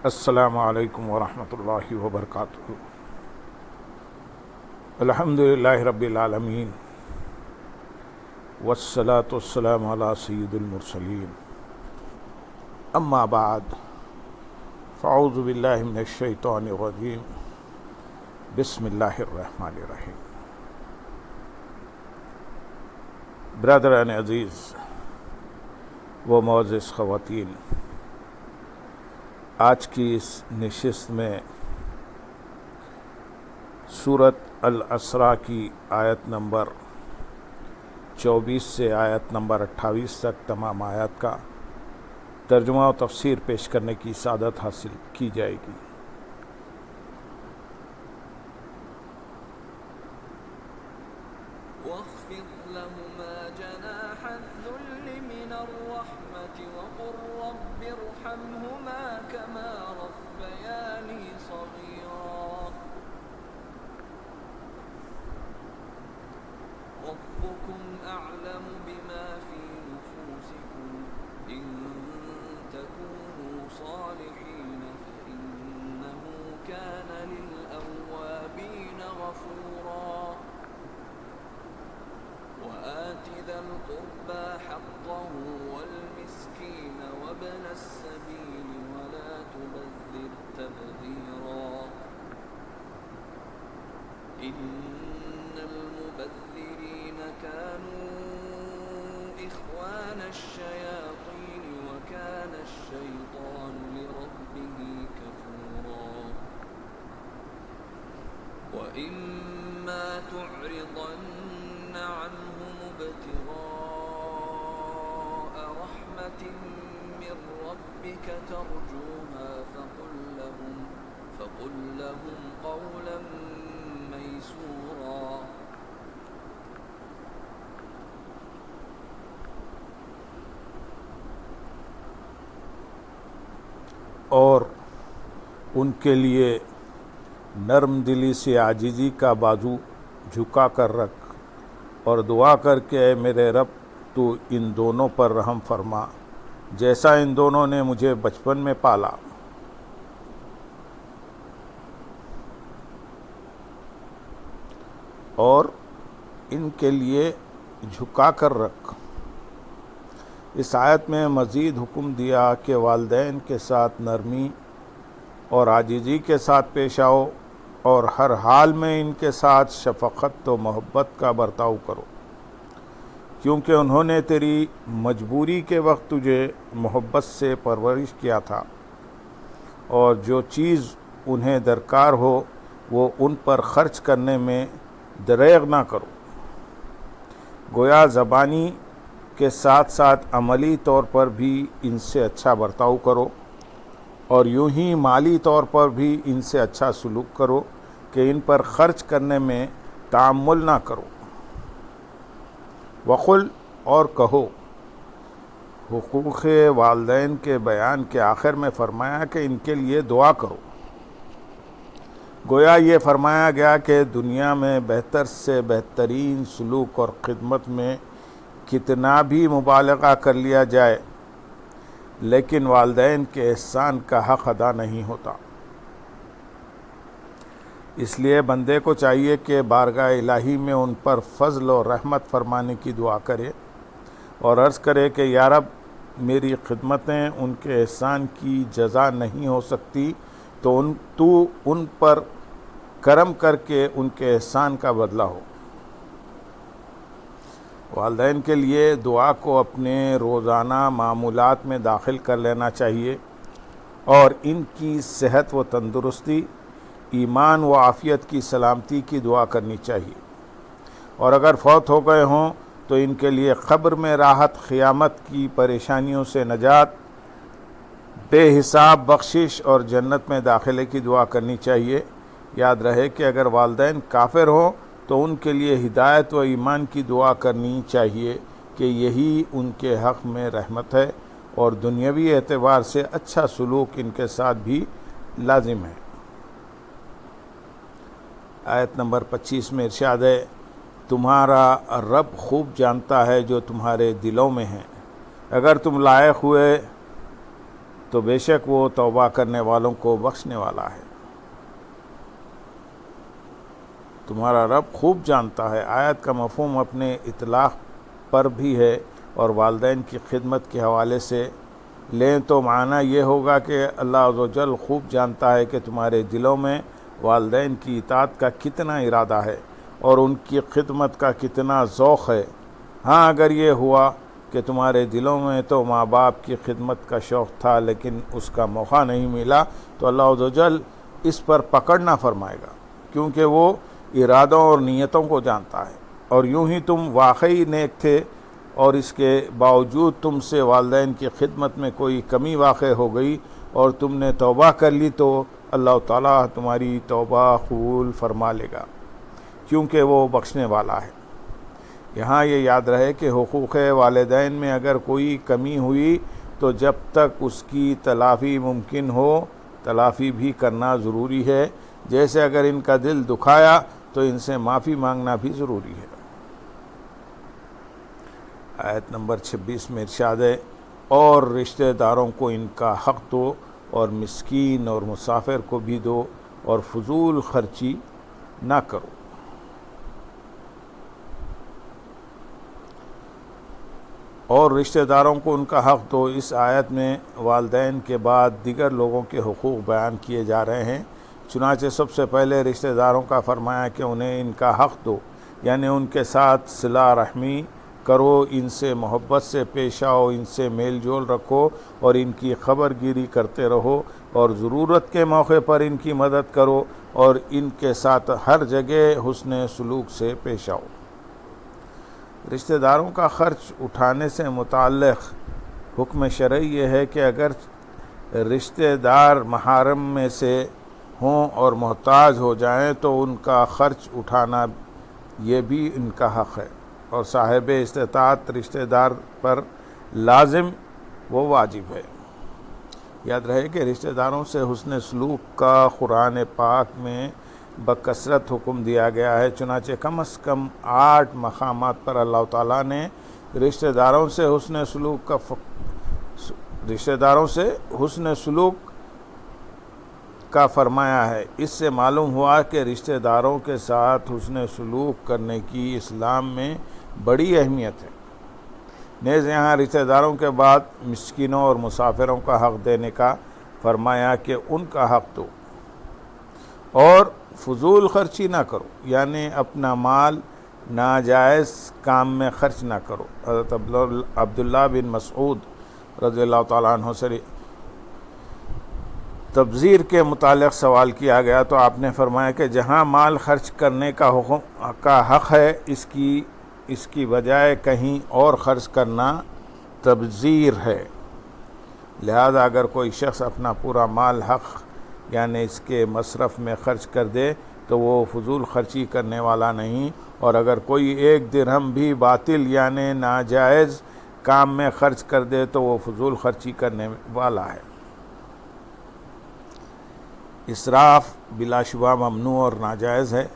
السلام علیکم ورحمۃ اللہ وبرکاتہ۔ الحمدللہ رب العالمین والصلاة والسلام علی سید المرسلین، اما بعد فاعوذ باللہ من الشیطان الرجیم، بسم اللہ الرحمن الرحیم۔ برادران عزیز و معزز خواتین، آج کی اس نشست میں سورۃ الاسراء کی آیت نمبر 24 سے آیت نمبر 28 تک تمام آیات کا ترجمہ و تفسیر پیش کرنے کی سعادت حاصل کی جائے گی۔ واخفض لهما جناح الذل من الرحمة وقل رب ارحمهما كما ربياني صغيرا ربكم أعلم بما في نفوسكم إن تكونوا صالحين فإنه كان للأوابين غفورا وآت ذا القربى حقه والمسكين وابن السبيل ولا تبذر تبذيرا إن المبذرين كانوا إخوان الشياطين وكان الشيطان لربه كفورا وإما تعرضن عنهم ابتغاء رحمة من ربك ترجوها فقل لهم قولا ميسورا اور ان کے لیے نرم دلی سے عاجزی کا بازو جھکا کر رکھ اور دعا کر کے اے میرے رب تو ان دونوں پر رحم فرما جیسا ان دونوں نے مجھے بچپن میں پالا۔ اور ان کے لیے جھکا کر رکھ۔ اس آیت میں مزید حکم دیا کہ والدین کے ساتھ نرمی اور عاجزی کے ساتھ پیش آؤ اور ہر حال میں ان کے ساتھ شفقت و محبت کا برتاؤ کرو، کیونکہ انہوں نے تیری مجبوری کے وقت تجھے محبت سے پرورش کیا تھا، اور جو چیز انہیں درکار ہو وہ ان پر خرچ کرنے میں دریغ نہ کرو۔ گویا زبانی کے ساتھ ساتھ عملی طور پر بھی ان سے اچھا برتاؤ کرو، اور یوں ہی مالی طور پر بھی ان سے اچھا سلوک کرو کہ ان پر خرچ کرنے میں تعامل نہ کرو۔ وقل اور کہو۔ حقوق والدین کے بیان کے آخر میں فرمایا کہ ان کے لیے دعا کرو۔ گویا یہ فرمایا گیا کہ دنیا میں بہتر سے بہترین سلوک اور خدمت میں کتنا بھی مبالغہ کر لیا جائے لیکن والدین کے احسان کا حق ادا نہیں ہوتا۔ اس لیے بندے کو چاہیے کہ بارگاہ الہی میں ان پر فضل و رحمت فرمانے کی دعا کرے اور عرض کرے کہ یا رب میری خدمتیں ان کے احسان کی جزا نہیں ہو سکتی، تو ان پر کرم کر کے ان کے احسان کا بدلہ ہو۔ والدین کے لیے دعا کو اپنے روزانہ معمولات میں داخل کر لینا چاہیے اور ان کی صحت و تندرستی، ایمان و عافیت کی سلامتی کی دعا کرنی چاہیے، اور اگر فوت ہو گئے ہوں تو ان کے لیے قبر میں راحت، قیامت کی پریشانیوں سے نجات، بے حساب بخشش اور جنت میں داخلے کی دعا کرنی چاہیے۔ یاد رہے کہ اگر والدین کافر ہوں تو ان کے لیے ہدایت و ایمان کی دعا کرنی چاہیے کہ یہی ان کے حق میں رحمت ہے، اور دنیاوی اعتبار سے اچھا سلوک ان کے ساتھ بھی لازم ہے۔ آیت نمبر 25 میں ارشاد ہے، تمہارا رب خوب جانتا ہے جو تمہارے دلوں میں ہیں، اگر تم لائق ہوئے تو بے شک وہ توبہ کرنے والوں کو بخشنے والا ہے۔ تمہارا رب خوب جانتا ہے۔ آیت کا مفہوم اپنے اطلاق پر بھی ہے اور والدین کی خدمت کے حوالے سے لیں تو معنی یہ ہوگا کہ اللہ عز و جل خوب جانتا ہے کہ تمہارے دلوں میں والدین کی اطاعت کا کتنا ارادہ ہے اور ان کی خدمت کا کتنا ذوق ہے۔ ہاں اگر یہ ہوا کہ تمہارے دلوں میں تو ماں باپ کی خدمت کا شوق تھا لیکن اس کا موقع نہیں ملا تو اللہ عز و جل اس پر پکڑ نہ فرمائے گا، کیونکہ وہ ارادوں اور نیتوں کو جانتا ہے۔ اور یوں ہی تم واقعی نیک تھے اور اس کے باوجود تم سے والدین کی خدمت میں کوئی کمی واقع ہو گئی اور تم نے توبہ کر لی تو اللہ تعالیٰ تمہاری توبہ قبول فرما لے گا، کیونکہ وہ بخشنے والا ہے۔ یہاں یہ یاد رہے کہ حقوق والدین میں اگر کوئی کمی ہوئی تو جب تک اس کی تلافی ممکن ہو تلافی بھی کرنا ضروری ہے، جیسے اگر ان کا دل دکھایا تو ان سے معافی مانگنا بھی ضروری ہے۔ آیت نمبر 26 میں ارشاد ہے، اور رشتہ داروں کو ان کا حق دو اور مسکین اور مسافر کو بھی دو اور فضول خرچی نہ کرو۔ اور رشتہ داروں کو ان کا حق دو، اس آیت میں والدین کے بعد دیگر لوگوں کے حقوق بیان کیے جا رہے ہیں۔ چنانچہ سب سے پہلے رشتہ داروں کا فرمایا کہ انہیں ان کا حق دو، یعنی ان کے ساتھ صلہ رحمی کرو، ان سے محبت سے پیش آؤ، ان سے میل جول رکھو اور ان کی خبر گیری کرتے رہو اور ضرورت کے موقع پر ان کی مدد کرو اور ان کے ساتھ ہر جگہ حسن سلوک سے پیش آؤ۔ رشتہ داروں کا خرچ اٹھانے سے متعلق حکم شرعی یہ ہے کہ اگر رشتہ دار محارم میں سے ہوں اور محتاج ہو جائیں تو ان کا خرچ اٹھانا یہ بھی ان کا حق ہے، اور صاحب استطاعت رشتہ دار پر لازم و واجب ہے۔ یاد رہے کہ رشتہ داروں سے حسن سلوک کا قرآن پاک میں بکثرت حکم دیا گیا ہے، چنانچہ کم از کم 8 مقامات پر اللہ تعالیٰ نے رشتہ داروں سے حسن سلوک کا فرمایا ہے۔ اس سے معلوم ہوا کہ رشتہ داروں کے ساتھ حسن سلوک کرنے کی اسلام میں بڑی اہمیت ہے۔ نیز یہاں رشتہ داروں کے بعد مسکینوں اور مسافروں کا حق دینے کا فرمایا کہ ان کا حق دو اور فضول خرچی نہ کرو، یعنی اپنا مال ناجائز کام میں خرچ نہ کرو۔ حضرت عبداللہ بن مسعود رضی اللہ تعالیٰ عنہ سے تبذیر کے متعلق سوال کیا گیا تو آپ نے فرمایا کہ جہاں مال خرچ کرنے کا حق ہے اس کی بجائے کہیں اور خرچ کرنا تبذیر ہے۔ لہذا اگر کوئی شخص اپنا پورا مال حق یعنی اس کے مصرف میں خرچ کر دے تو وہ فضول خرچی کرنے والا نہیں، اور اگر کوئی 1 درہم بھی باطل یعنی ناجائز کام میں خرچ کر دے تو وہ فضول خرچی کرنے والا ہے۔ اسراف بلا شبہ ممنوع اور ناجائز ہے،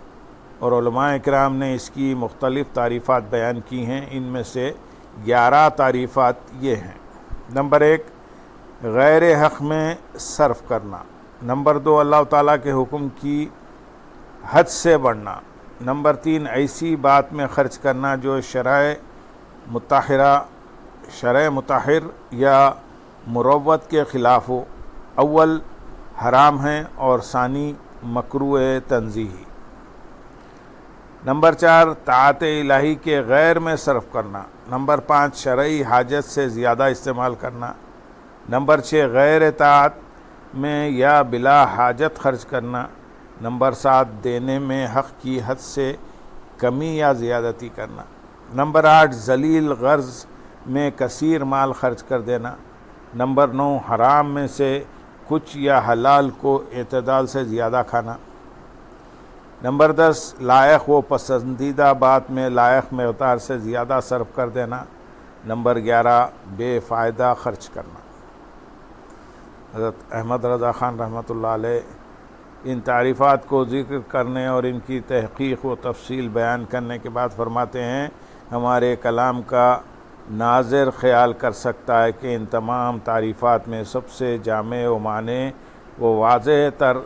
اور علماء اکرام نے اس کی مختلف تعریفات بیان کی ہیں۔ ان میں سے 11 تعریفات یہ ہیں۔ نمبر 1، غیر حق میں صرف کرنا۔ نمبر 2، اللہ تعالیٰ کے حکم کی حد سے بڑھنا۔ نمبر 3، ایسی بات میں خرچ کرنا جو شرع مطہر یا مروت کے خلاف ہو، اول حرام ہے اور ثانی مکروہ تنزیہی۔ نمبر 4، طاعت الہی کے غیر میں صرف کرنا۔ نمبر 5، شرعی حاجت سے زیادہ استعمال کرنا۔ نمبر 6، غیر طاعت میں یا بلا حاجت خرچ کرنا۔ نمبر 7، دینے میں حق کی حد سے کمی یا زیادتی کرنا۔ نمبر 8، ذلیل غرض میں کثیر مال خرچ کر دینا۔ نمبر 9، حرام میں سے کچھ یا حلال کو اعتدال سے زیادہ کھانا۔ نمبر 10، لائق و پسندیدہ بات میں لائق مقدار سے زیادہ صرف کر دینا۔ نمبر 11، بے فائدہ خرچ کرنا۔ حضرت احمد رضا خان رحمۃ اللہ علیہ ان تعریفات کو ذکر کرنے اور ان کی تحقیق و تفصیل بیان کرنے کے بعد فرماتے ہیں، ہمارے کلام کا ناظر خیال کر سکتا ہے کہ ان تمام تعریفات میں سب سے جامع و معنی و واضح تر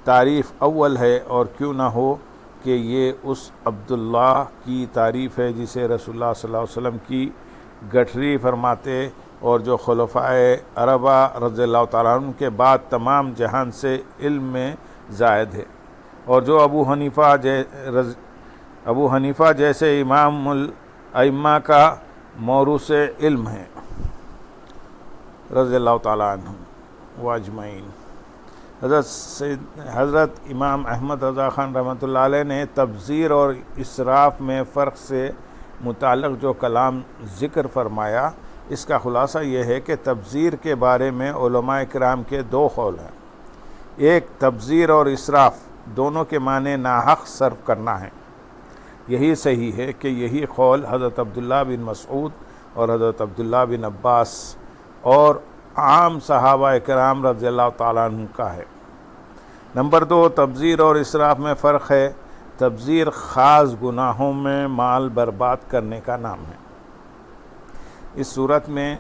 تعریف اول ہے، اور کیوں نہ ہو کہ یہ اس عبداللہ کی تعریف ہے جسے رسول اللہ صلی اللہ علیہ وسلم کی گٹھری فرماتے، اور جو خلفائے اربعہ رضی اللہ تعالیٰ عنہ کے بعد تمام جہان سے علم میں زائد ہے، اور جو ابو حنیفہ جیسے امام الائمہ کا موروث علم ہے رضی اللہ تعالیٰ عنہ و اجمعین۔ حضرت امام احمد رضا خان رحمۃ اللہ علیہ نے تبذیر اور اسراف میں فرق سے متعلق جو کلام ذکر فرمایا، اس کا خلاصہ یہ ہے کہ تبذیر کے بارے میں علماء کرام کے دو قول ہیں۔ ایک، تبذیر اور اسراف دونوں کے معنی ناحق صرف کرنا ہے۔ یہی صحیح ہے کہ یہی قول حضرت عبداللہ بن مسعود اور حضرت عبداللہ بن عباس اور عام صحابہ کرام رضی اللہ تعالیٰ عنہ کا ہے۔ نمبر دو، تبذیر اور اسراف میں فرق ہے۔ تبذیر خاص گناہوں میں مال برباد کرنے کا نام ہے۔ اس صورت میں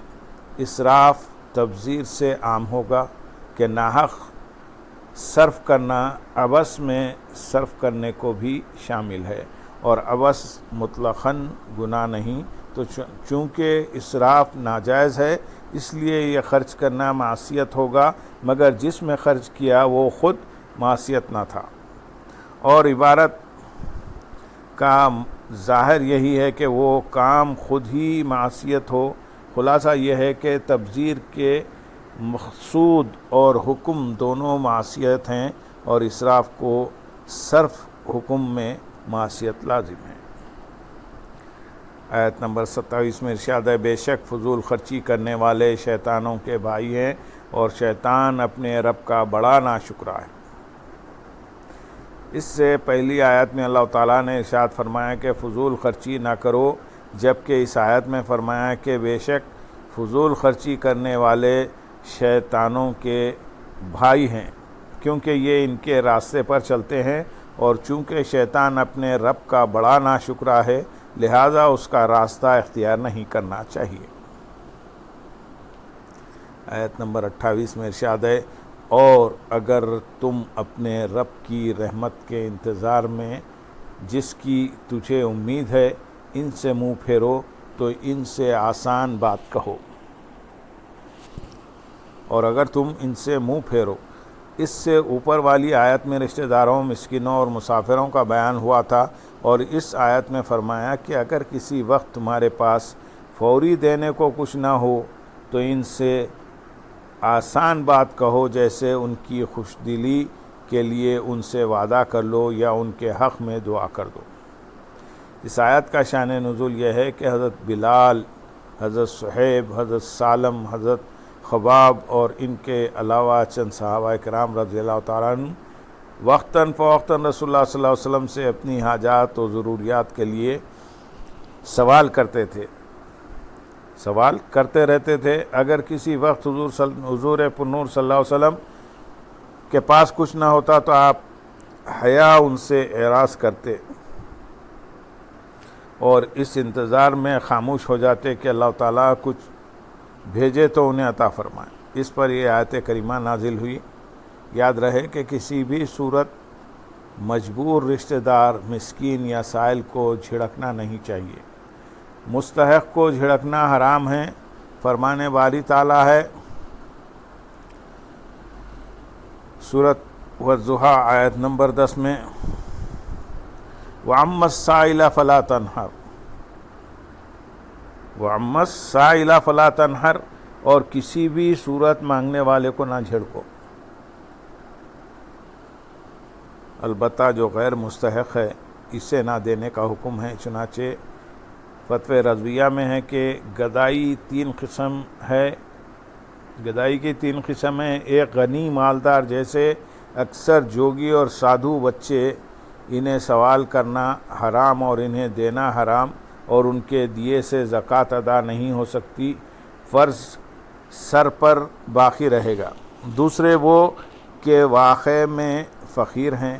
اسراف تبذیر سے عام ہوگا کہ ناحق صرف کرنا عبث میں صرف کرنے کو بھی شامل ہے، اور عبث مطلقاً گناہ نہیں، تو چونکہ اسراف ناجائز ہے اس لیے یہ خرچ کرنا معصیت ہوگا، مگر جس میں خرچ کیا وہ خود معصیت نہ تھا، اور عبارت کا ظاہر یہی ہے کہ وہ کام خود ہی معصیت ہو۔ خلاصہ یہ ہے کہ تبذیر کے مقصود اور حکم دونوں معصیت ہیں، اور اسراف کو صرف حکم میں معصیت لازم ہے۔ آیت نمبر 27 میں ارشاد ہے، بے شک فضول خرچی کرنے والے شیطانوں کے بھائی ہیں، اور شیطان اپنے رب کا بڑا ناشکرا ہے۔ اس سے پہلی آیت میں اللہ تعالیٰ نے ارشاد فرمایا کہ فضول خرچی نہ کرو، جبکہ اس آیت میں فرمایا کہ بے شک فضول خرچی کرنے والے شیطانوں کے بھائی ہیں، کیونکہ یہ ان کے راستے پر چلتے ہیں، اور چونکہ شیطان اپنے رب کا بڑا ناشکرا ہے، لہذا اس کا راستہ اختیار نہیں کرنا چاہیے۔ آیت نمبر 28 میں ارشاد ہے، اور اگر تم اپنے رب کی رحمت کے انتظار میں جس کی تجھے امید ہے ان سے منہ پھیرو تو ان سے آسان بات کہو، اور اگر تم ان سے منہ پھیرو۔ اس سے اوپر والی آیت میں رشتہ داروں، مسکینوں اور مسافروں کا بیان ہوا تھا، اور اس آیت میں فرمایا کہ اگر کسی وقت تمہارے پاس فوری دینے کو کچھ نہ ہو تو ان سے آسان بات کہو، جیسے ان کی خوش دلی کے لیے ان سے وعدہ کر لو یا ان کے حق میں دعا کر دو۔ اس آیت کا شان نزول یہ ہے کہ حضرت بلال، حضرت صہیب، حضرت سالم، حضرت خباب اور ان کے علاوہ چند صحابہ کرام رضی اللہ تعالیٰ عنہ وقتاً فوقتاً رسول اللہ صلی اللہ علیہ وسلم سے اپنی حاجات و ضروریات کے لیے سوال کرتے رہتے تھے۔ اگر کسی وقت حضور پرنور صلی اللہ علیہ وسلم کے پاس کچھ نہ ہوتا تو آپ حیا ان سے اعراض کرتے اور اس انتظار میں خاموش ہو جاتے کہ اللہ تعالیٰ کچھ بھیجے تو انہیں عطا فرمائے۔ اس پر یہ آیت کریمہ نازل ہوئی۔ یاد رہے کہ کسی بھی صورت مجبور رشتہ دار، مسکین یا سائل کو جھڑکنا نہیں چاہیے۔ مستحق کو جھڑکنا حرام ہے۔ فرمانے باری تعالیٰ ہے سورۃ والضحیٰ آیت نمبر 10 میں، وَأَمَّا السَّائِلَ فَلَا تَنْهَرْ، وَأَمَّا السَّائِلَ فَلَا تَنْهَرْ، اور کسی بھی صورت مانگنے والے کو نہ جھڑکو، البتہ جو غیر مستحق ہے اسے نہ دینے کا حکم ہے۔ چنانچہ فتوی رضویہ میں ہے کہ گدائی کی تین قسم ہیں۔ ایک غنی مالدار، جیسے اکثر جوگی اور سادھو بچے، انہیں سوال کرنا حرام اور انہیں دینا حرام، اور ان کے دیے سے زکوٰۃ ادا نہیں ہو سکتی، فرض سر پر باقی رہے گا۔ دوسرے وہ کہ واقع میں فقیر ہیں،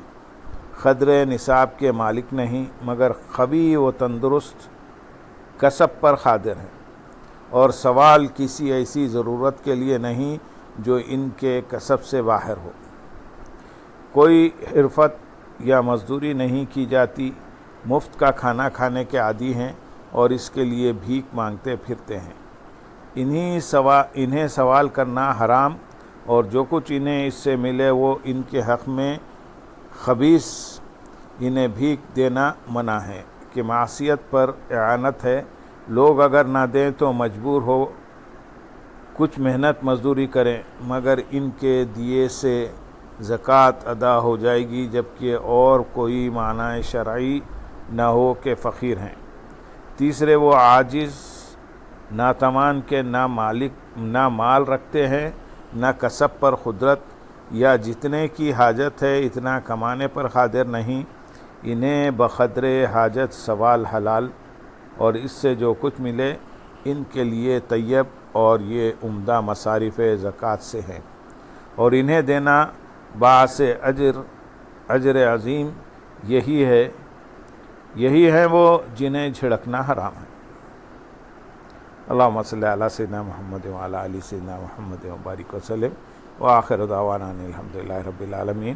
قدر نصاب کے مالک نہیں، مگر قوی و تندرست، کسب پر قادر ہیں۔ اور سوال کسی ایسی ضرورت کے لیے نہیں جو ان کے کسب سے باہر ہو۔ کوئی حرفت یا مزدوری نہیں کی جاتی، مفت کا کھانا کھانے کے عادی ہیں اور اس کے لیے بھیک مانگتے پھرتے ہیں۔ انہیں سوال کرنا حرام، اور جو کچھ انہیں اس سے ملے وہ ان کے حق میں خبیث، انہیں بھیک دینا منع ہے کہ معصیت پر اعانت ہے۔ لوگ اگر نہ دیں تو مجبور ہو کچھ محنت مزدوری کریں، مگر ان کے دیے سے زکوٰۃ ادا ہو جائے گی، جبکہ اور کوئی معنی شرعی نہ ہو کہ فقیر ہیں۔ تیسرے، وہ عاجز ناتوان کے نہ مال رکھتے ہیں، نہ کسب پر قدرت، یا جتنے کی حاجت ہے اتنا کمانے پر قادر نہیں۔ انہیں بقدر حاجت سوال حلال، اور اس سے جو کچھ ملے ان کے لیے طیب، اور یہ عمدہ مصارف زکوٰۃ سے ہیں، اور انہیں دینا باعث اجر عظیم یہی ہے وہ جنہیں جھڑکنا حرام ہے۔ اللہم صلی علی سیدنا محمد وعلی آل سیدنا محمد وبارک وسلم، وآخر دعوانا ان الحمد للہ رب العالمین۔